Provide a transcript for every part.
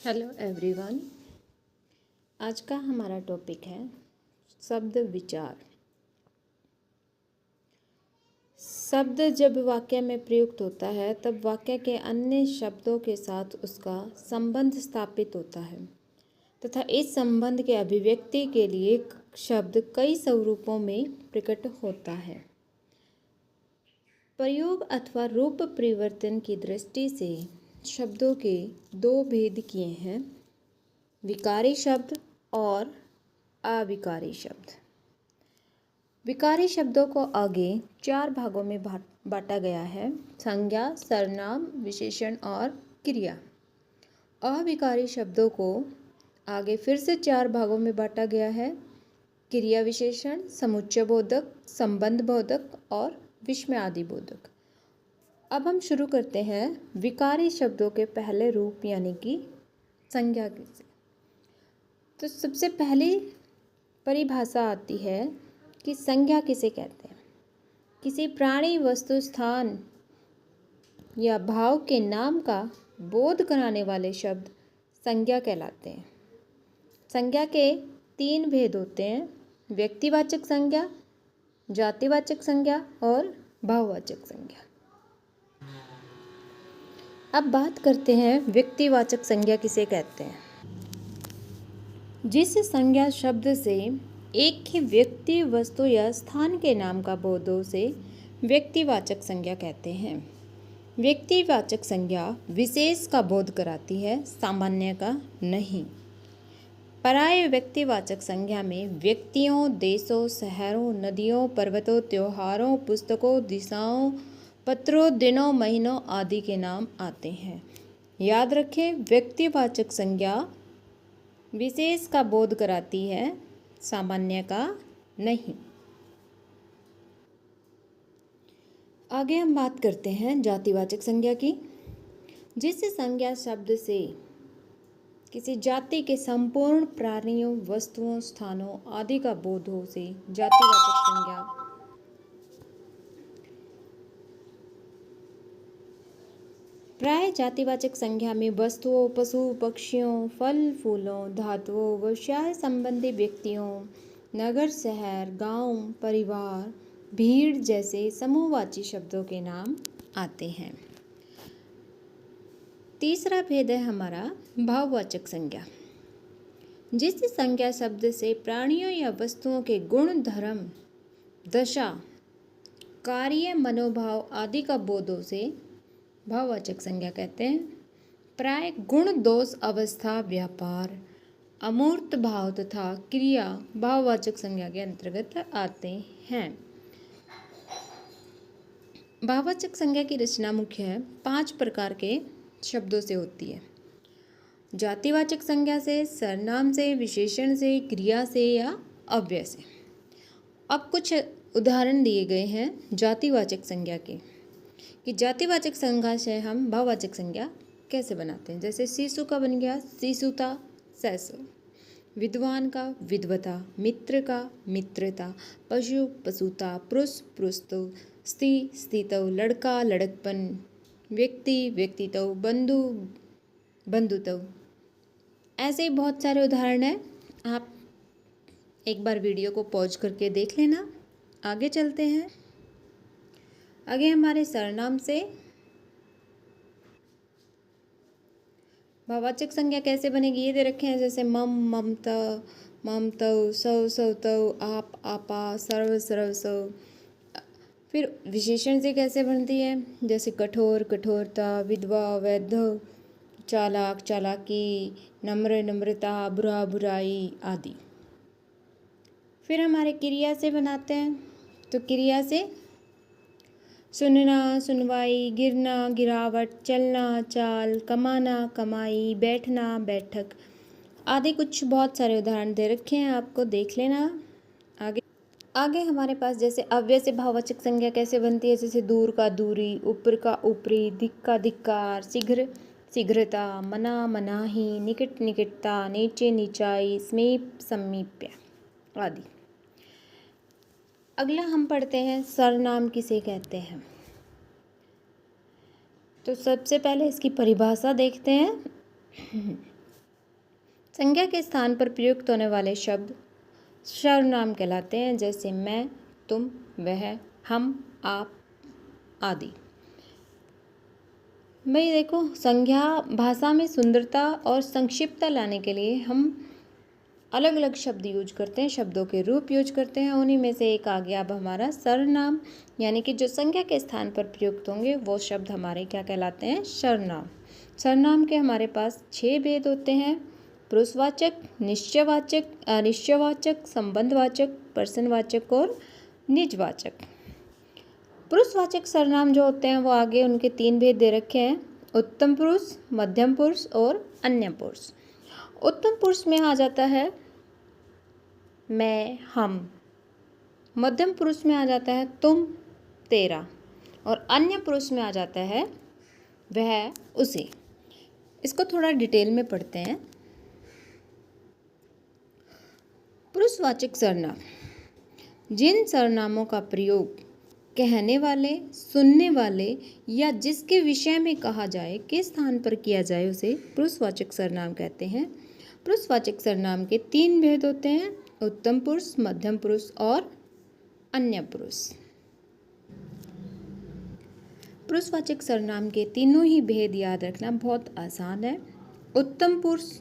Hello everyone. आज का हमारा टॉपिक है शब्द विचार। शब्द जब वाक्य में प्रयुक्त होता है तब वाक्य के अन्य शब्दों के साथ उसका संबंध स्थापित होता है तथा इस संबंध के अभिव्यक्ति के लिए शब्द कई स्वरूपों में प्रकट होता है। प्रयोग अथवा रूप परिवर्तन की दृष्टि से शब्दों के दो भेद किए हैं, विकारी शब्द और अविकारी शब्द। विकारी शब्दों को आगे चार भागों में बांटा गया है: संज्ञा, सर्वनाम, विशेषण और क्रिया। अविकारी शब्दों को आगे फिर से चार भागों में बांटा गया है: क्रिया विशेषण, समुच्चय बोधक, संबंध बोधक और विस्मयादि बोधक। अब हम शुरू करते हैं विकारी शब्दों के पहले रूप यानी कि संज्ञा से। तो सबसे पहली परिभाषा आती है कि संज्ञा किसे कहते हैं। किसी प्राणी, वस्तु, स्थान या भाव के नाम का बोध कराने वाले शब्द संज्ञा कहलाते हैं। संज्ञा के तीन भेद होते हैं: व्यक्तिवाचक संज्ञा, जातिवाचक संज्ञा और भाववाचक संज्ञा। अब बात करते हैं व्यक्तिवाचक संज्ञा किसे कहते हैं। जिस संज्ञा शब्द से एक ही व्यक्ति, वस्तु या स्थान के नाम का बोध हो उसे व्यक्तिवाचक संज्ञा कहते हैं। व्यक्तिवाचक संज्ञा विशेष का बोध कराती है, सामान्य का नहीं। पराय व्यक्तिवाचक संज्ञा में व्यक्तियों, देशों, शहरों, नदियों, पर्वतों, त्योहारों, पुस्तकों, दिशाओं, पत्रों, दिनों, महीनों आदि के नाम आते हैं। याद रखें, व्यक्तिवाचक संज्ञा विशेष का बोध कराती है, सामान्य का नहीं। आगे हम बात करते हैं जातिवाचक संज्ञा की। जिस संज्ञा शब्द से किसी जाति के संपूर्ण प्राणियों, वस्तुओं, स्थानों आदि का बोध हो उसे जातिवाचक संज्ञा। प्राय जातिवाचक संज्ञा में वस्तुओं, पशु पक्षियों, फल फूलों, धातुओं, व्यवसाय संबंधी व्यक्तियों, नगर, शहर, गांव, परिवार, भीड़ जैसे समूहवाची शब्दों के नाम आते हैं। तीसरा भेद है हमारा भाववाचक संज्ञा। जिस संज्ञा शब्द से प्राणियों या वस्तुओं के गुण, धर्म, दशा, कार्य, मनोभाव आदि का बोध हो उसे भाववाचक संज्ञा कहते हैं। प्राय गुण, दोष, अवस्था, व्यापार, अमूर्त भाव तथा क्रिया भाववाचक संज्ञा के अंतर्गत आते हैं। भाववाचक संज्ञा की रचना मुख्य है 5 प्रकार के शब्दों से होती है: जातिवाचक संज्ञा से, सर्वनाम से, विशेषण से, क्रिया से या अव्यय से। अब कुछ उदाहरण दिए गए हैं जातिवाचक संज्ञा के कि जातिवाचक संज्ञा से हम भाववाचक संज्ञा कैसे बनाते हैं। जैसे शिशु का बन गया शिशुता, शैशव। विद्वान का विद्वता, मित्र का मित्रता, पशु पशुता, पुरुष पुरुषत्व, स्त्री स्त्रीत्व, लड़का लड़कपन, व्यक्ति व्यक्तित्व, बंधु बंधुत्व। ऐसे ही बहुत सारे उदाहरण हैं, आप एक बार वीडियो को पॉज करके देख लेना। आगे चलते हैं। आगे हमारे सर्वनाम से भाववाचक संज्ञा कैसे बनेगी ये दे रखे हैं। जैसे मम, ममता, ममतव, सव, सवतव, आप, आपा, सर्व, सर्व, सव। फिर विशेषण से कैसे बनती है। जैसे कठोर, कठोरता, विधवा, वैधव, चालाक, चालाकी, नम्र, नम्रता, बुरा, बुराई आदि। फिर हमारे क्रिया से बनाते हैं। तो क्रिया से सुनना, सुनवाई, गिरना, गिरावट, चलना, चाल, कमाना, कमाई, बैठना, बैठक आदि कुछ बहुत सारे उदाहरण दे रखे हैं, आपको देख लेना। आगे हमारे पास जैसे अव्यय से भाववाचक संज्ञा कैसे बनती है। जैसे दूर का दूरी, ऊपर का ऊपरी, दिक् का धिक्कार, शीघ्र शीघ्रता, मना मनाही, निकट निकटता, नीचे नीचाई, समीप समीप्य आदि। अगला हम पढ़ते हैं सर्वनाम किसे कहते हैं। तो सबसे पहले इसकी परिभाषा देखते हैं। संज्ञा के स्थान पर प्रयुक्त होने वाले शब्द सर्वनाम कहलाते हैं, जैसे मैं, तुम, वह, हम, आप आदि। भाई देखो, संज्ञा भाषा में सुंदरता और संक्षिप्तता लाने के लिए हम अलग अलग शब्द यूज करते हैं, शब्दों के रूप यूज करते हैं। उन्हीं में से एक आ गया अब हमारा सर्वनाम, यानी कि जो संज्ञा के स्थान पर प्रयुक्त होंगे वो शब्द हमारे क्या कहलाते हैं? सर्वनाम। सर्वनाम के हमारे पास 6 भेद होते हैं: पुरुषवाचक, निश्चयवाचक, अनिश्चयवाचक, संबंधवाचक, प्रश्नवाचक और निजवाचक। पुरुषवाचक सर्वनाम जो होते हैं वो आगे उनके 3 भेद दे रखे हैं: उत्तम पुरुष, मध्यम पुरुष और अन्य पुरुष। उत्तम पुरुष में आ जाता है मैं, हम। मध्यम पुरुष में आ जाता है तुम, तेरा। और अन्य पुरुष में आ जाता है वह, उसे। इसको थोड़ा डिटेल में पढ़ते हैं। पुरुषवाचक सर्वनाम, जिन सर्वनामों का प्रयोग कहने वाले, सुनने वाले या जिसके विषय में कहा जाए के स्थान पर किया जाए उसे पुरुषवाचक सर्वनाम कहते हैं। पुरुषवाचक सर्वनाम के 3 भेद होते हैं: उत्तम पुरुष, मध्यम पुरुष और अन्य पुरुष। पुरुषवाचक सर्वनाम के तीनों ही भेद याद रखना बहुत आसान है। उत्तम पुरुष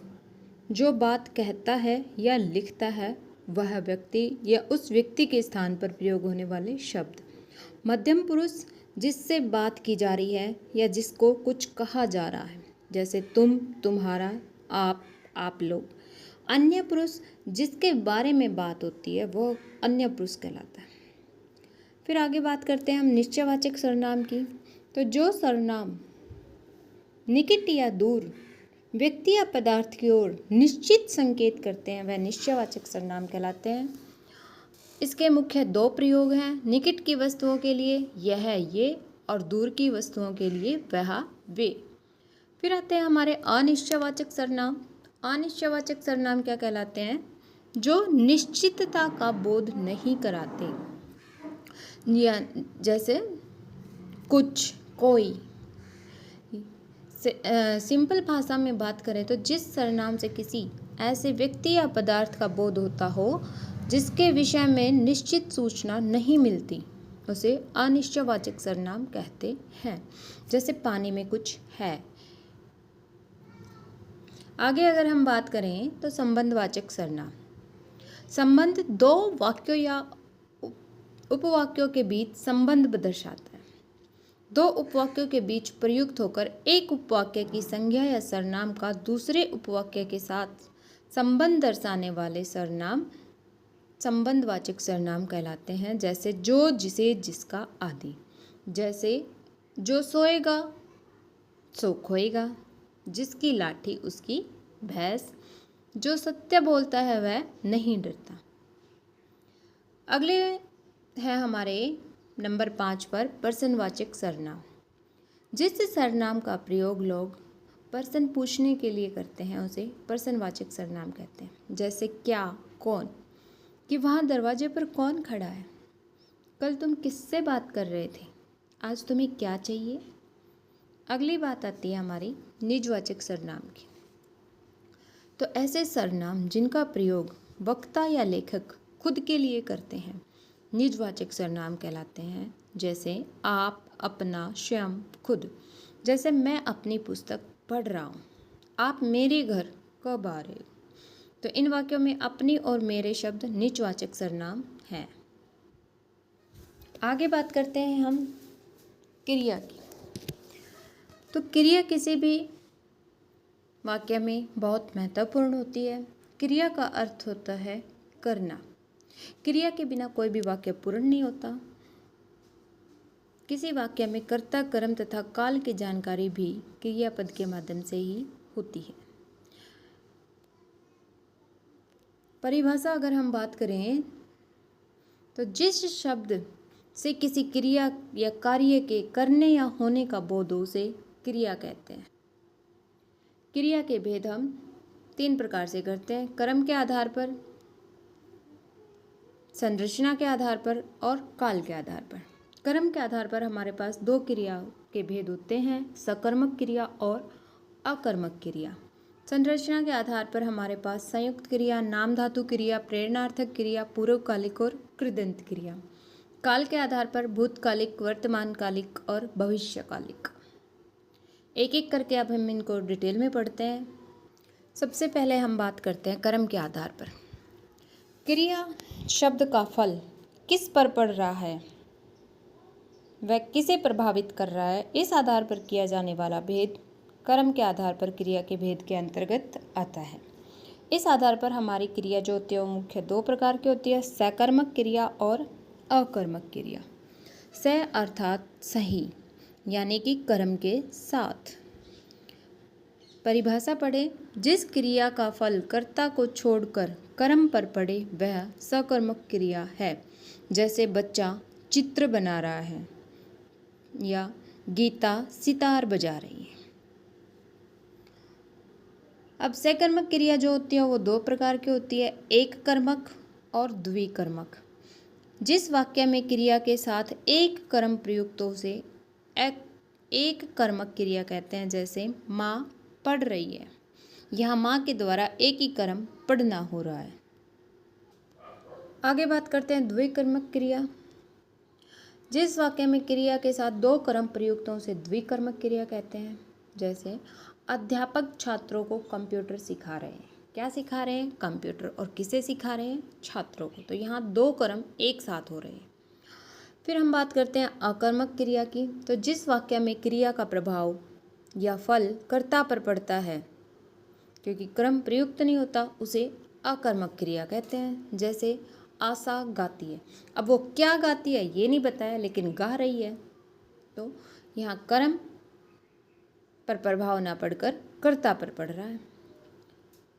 जो बात कहता है या लिखता है वह व्यक्ति या उस व्यक्ति के स्थान पर प्रयोग होने वाले शब्द। मध्यम पुरुष जिससे बात की जा रही है या जिसको कुछ कहा जा रहा है, जैसे तुम, तुम्हारा, आप लोग। अन्य पुरुष जिसके बारे में बात होती है वो अन्य पुरुष कहलाता है। फिर आगे बात करते हैं हम निश्चयवाचक सर्वनाम की। तो जो सर्वनाम निकट या दूर व्यक्ति या पदार्थ की ओर निश्चित संकेत करते हैं वह निश्चयवाचक सर्वनाम कहलाते हैं। इसके मुख्य 2 प्रयोग हैं: निकट की वस्तुओं के लिए यह, ये, और दूर की वस्तुओं के लिए वह, वे। फिर आते हैं हमारे अनिश्चयवाचक सर्वनाम। अनिश्चयवाचक सर्वनाम क्या कहलाते हैं? जो निश्चितता का बोध नहीं कराते, या जैसे कुछ, कोई। सिंपल भाषा में बात करें तो जिस सर्वनाम से किसी ऐसे व्यक्ति या पदार्थ का बोध होता हो जिसके विषय में निश्चित सूचना नहीं मिलती उसे अनिश्चयवाचक सर्वनाम कहते हैं। जैसे पानी में कुछ है। आगे अगर हम बात करें तो संबंधवाचक सर्वनाम। संबंध 2 वाक्यों या उपवाक्यों के बीच संबंध दर्शाता है। 2 उपवाक्यों के बीच प्रयुक्त होकर एक उपवाक्य की संज्ञा या सर्वनाम का दूसरे उपवाक्य के साथ संबंध दर्शाने वाले सर्वनाम संबंधवाचक सर्वनाम कहलाते हैं। जैसे जो, जिसे, जिसका आदि। जैसे जो सोएगा सो खोएगा, जिसकी लाठी उसकी भैंस, जो सत्य बोलता है वह नहीं डरता। अगले है हमारे नंबर 5 पर प्रश्नवाचक सर्वनाम। जिस सर्वनाम का प्रयोग लोग प्रश्न पूछने के लिए करते हैं उसे प्रश्नवाचक सर्वनाम कहते हैं। जैसे क्या, कौन, कि वहाँ दरवाजे पर कौन खड़ा है, कल तुम किससे बात कर रहे थे, आज तुम्हें क्या चाहिए। अगली बात आती है हमारी निजवाचक सर्वनाम की। तो ऐसे सर्वनाम जिनका प्रयोग वक्ता या लेखक खुद के लिए करते हैं निजवाचक सर्वनाम कहलाते हैं। जैसे आप, अपना, स्वयं, खुद। जैसे मैं अपनी पुस्तक पढ़ रहा हूँ, आप मेरे घर कब आ रहे हो। तो इन वाक्यों में अपनी और मेरे शब्द निजवाचक सर्वनाम हैं। आगे बात करते हैं हम क्रिया की। तो क्रिया किसी भी वाक्य में बहुत महत्वपूर्ण होती है। क्रिया का अर्थ होता है करना। क्रिया के बिना कोई भी वाक्य पूर्ण नहीं होता। किसी वाक्य में कर्ता, कर्म तथा काल की जानकारी भी क्रियापद के माध्यम से ही होती है। परिभाषा अगर हम बात करें तो जिस शब्द से किसी क्रिया या कार्य के करने या होने का बोध हो उसे क्रिया कहते हैं। क्रिया के भेद हम 3 प्रकार से करते हैं: कर्म के आधार पर, संरचना के आधार पर और काल के आधार पर। कर्म के आधार पर हमारे पास 2 क्रिया के भेद होते हैं: सकर्मक क्रिया और अकर्मक क्रिया। संरचना के आधार पर हमारे पास संयुक्त क्रिया, नाम धातु क्रिया, प्रेरणार्थक क्रिया, पूर्वकालिक और कृदंत क्रिया। काल के आधार पर भूतकालिक, वर्तमानकालिक और भविष्यकालिक। एक एक करके अब हम इनको डिटेल में पढ़ते हैं। सबसे पहले हम बात करते हैं कर्म के आधार पर। क्रिया शब्द का फल किस पर पड़ रहा है, वह किसे प्रभावित कर रहा है, इस आधार पर किया जाने वाला भेद कर्म के आधार पर क्रिया के भेद के अंतर्गत आता है। इस आधार पर हमारी क्रिया जो होती है वो मुख्य दो प्रकार की होती है, सकर्मक क्रिया और अकर्मक क्रिया। स अर्थात सही, यानी कि कर्म के साथ। परिभाषा पढ़े, जिस क्रिया का फल कर्ता को छोड़कर कर्म पर पड़े वह सकर्मक क्रिया है। जैसे बच्चा चित्र बना रहा है या गीता सितार बजा रही है। अब सकर्मक क्रिया जो होती है वो दो प्रकार की होती है, एक कर्मक और द्विकर्मक। जिस वाक्य में क्रिया के साथ एक कर्म प्रयुक्त हो उसे एक कर्मक क्रिया कहते हैं। जैसे माँ पढ़ रही है, यहाँ माँ के द्वारा एक ही कर्म पढ़ना हो रहा है। आगे बात करते हैं द्विकर्मक क्रिया। जिस वाक्य में क्रिया के साथ दो कर्म प्रयुक्त हो उसे द्विकर्मक क्रिया कहते हैं। जैसे अध्यापक छात्रों को कंप्यूटर सिखा रहे हैं। क्या सिखा रहे हैं? कंप्यूटर। और किसे सिखा रहे हैं? छात्रों को। तो यहाँ दो कर्म एक साथ हो रहे हैं। फिर हम बात करते हैं अकर्मक क्रिया की। तो जिस वाक्य में क्रिया का प्रभाव या फल कर्ता पर पड़ता है क्योंकि कर्म प्रयुक्त नहीं होता, उसे अकर्मक क्रिया कहते हैं। जैसे आशा गाती है, अब वो क्या गाती है ये नहीं बताया, लेकिन गा रही है, तो यहाँ कर्म पर प्रभाव ना पड़कर कर्ता पर पड़ रहा है।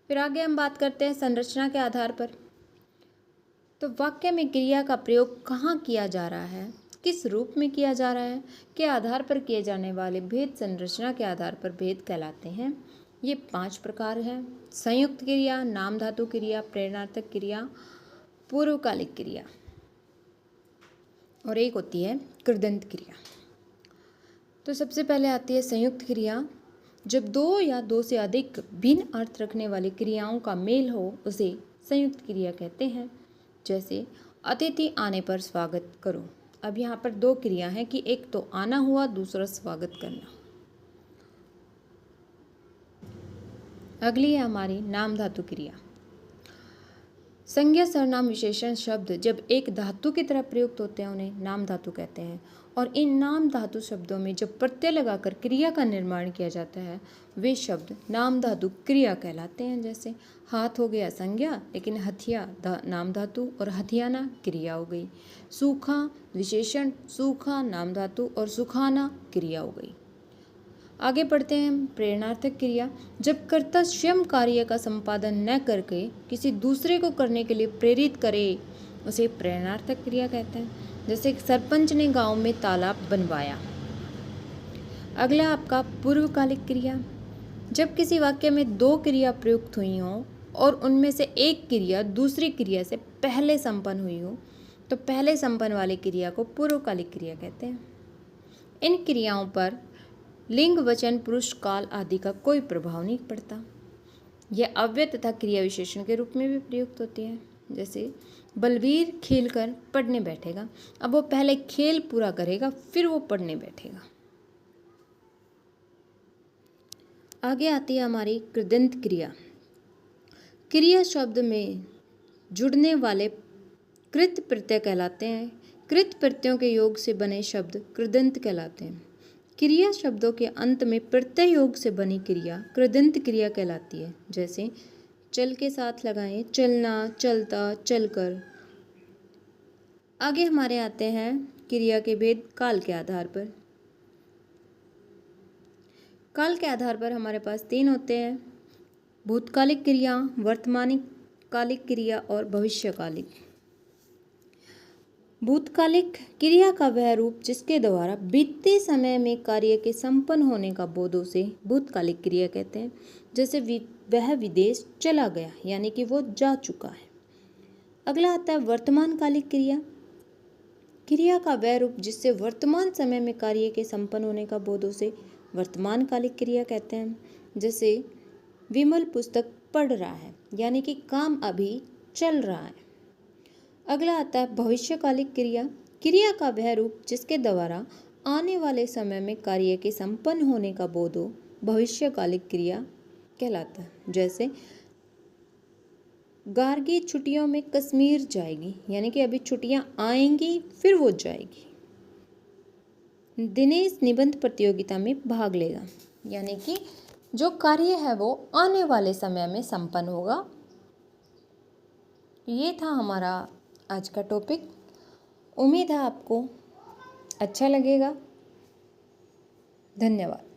फिर आगे हम बात करते हैं संरचना के आधार पर। तो वाक्य में क्रिया का प्रयोग कहाँ किया जा रहा है, किस रूप में किया जा रहा है, के आधार पर किए जाने वाले भेद संरचना के आधार पर भेद कहलाते हैं। ये 5 प्रकार हैं: संयुक्त क्रिया, नाम धातु क्रिया, प्रेरणार्थक क्रिया, पूर्वकालिक क्रिया और एक होती है कृदंत क्रिया। तो सबसे पहले आती है संयुक्त क्रिया। जब दो या दो से अधिक भिन्न अर्थ रखने वाली क्रियाओं का मेल हो उसे संयुक्त क्रिया कहते हैं। जैसे अतिथि आने पर स्वागत करो। अब यहाँ पर दो क्रिया हैं कि एक तो आना हुआ, दूसरा स्वागत करना। अगली है हमारी नाम धातु क्रिया। संज्ञा सर्वनाम विशेषण शब्द जब एक धातु की तरह प्रयुक्त होते हैं उन्हें नाम धातु कहते हैं। और इन नाम धातु शब्दों में जब प्रत्यय लगाकर क्रिया का निर्माण किया जाता है वे शब्द नाम धातु क्रिया कहलाते हैं। जैसे हाथ हो गया संज्ञा, लेकिन हथिया नाम धातु और हथियाना क्रिया हो गई। सूखा विशेषण, सूखा नाम धातु और सुखाना क्रिया हो गई। आगे पढ़ते हैं प्रेरणार्थक क्रिया। जब कर्ता स्वयं कार्य का संपादन न करके किसी दूसरे को करने के लिए प्रेरित करे उसे प्रेरणार्थक क्रिया कहते हैं। जैसे सरपंच ने गांव में तालाब बनवाया। अगला आपका पूर्वकालिक क्रिया। जब किसी वाक्य में दो क्रिया प्रयुक्त हुई हों और उनमें से एक क्रिया दूसरी क्रिया से पहले संपन्न हुई हो तो पहले संपन्न वाली क्रिया को पूर्वकालिक क्रिया कहते हैं। इन क्रियाओं पर लिंग, वचन, पुरुष, काल आदि का कोई प्रभाव नहीं पड़ता। यह अव्यय तथा क्रिया विशेषण के रूप में भी प्रयुक्त होती है। जैसे बलवीर खेलकर पढ़ने बैठेगा। अब वो पहले खेल पूरा करेगा फिर वो पढ़ने बैठेगा। आगे आती है हमारी कृदंत क्रिया। क्रिया शब्द में जुड़ने वाले कृत प्रत्यय कहलाते हैं। कृत प्रत्ययों के योग से बने शब्द कृदंत कहलाते हैं। क्रिया शब्दों के अंत में प्रत्यय योग से बनी क्रिया कृदंत क्रिया कहलाती है। जैसे चल के साथ लगाएं चलना, चलता, चलकर। आगे हमारे आते हैं क्रिया के भेद काल के आधार पर। काल के आधार पर हमारे पास 3 होते हैं: भूतकालिक क्रिया, वर्तमानकालिक क्रिया और भविष्यकालिक। भूतकालिक क्रिया का वह रूप जिसके द्वारा बीते समय में कार्य के संपन्न होने का बोध उसे भूतकालिक क्रिया कहते हैं। जैसे वह विदेश चला गया, यानी कि वो जा चुका है। अगला आता है वर्तमानकालिक क्रिया। क्रिया का वह रूप जिससे वर्तमान समय में कार्य के संपन्न होने का बोध उसे वर्तमानकालिक क्रिया कहते हैं। जैसे विमल पुस्तक पढ़ रहा है, यानी कि काम अभी चल रहा है। अगला आता है भविष्यकालिक क्रिया। क्रिया का वह रूप जिसके द्वारा आने वाले समय में कार्य के संपन्न होने का बोध हो, भविष्यकालिक क्रिया कहलाता है। जैसे गार्गी छुट्टियों में कश्मीर जाएगी, यानी कि अभी छुट्टियां आएंगी फिर वो जाएगी। दिनेश निबंध प्रतियोगिता में भाग लेगा, यानी कि जो कार्य है वो आने वाले समय में संपन्न होगा। ये था हमारा आज का टॉपिक। उम्मीद है आपको अच्छा लगेगा। धन्यवाद।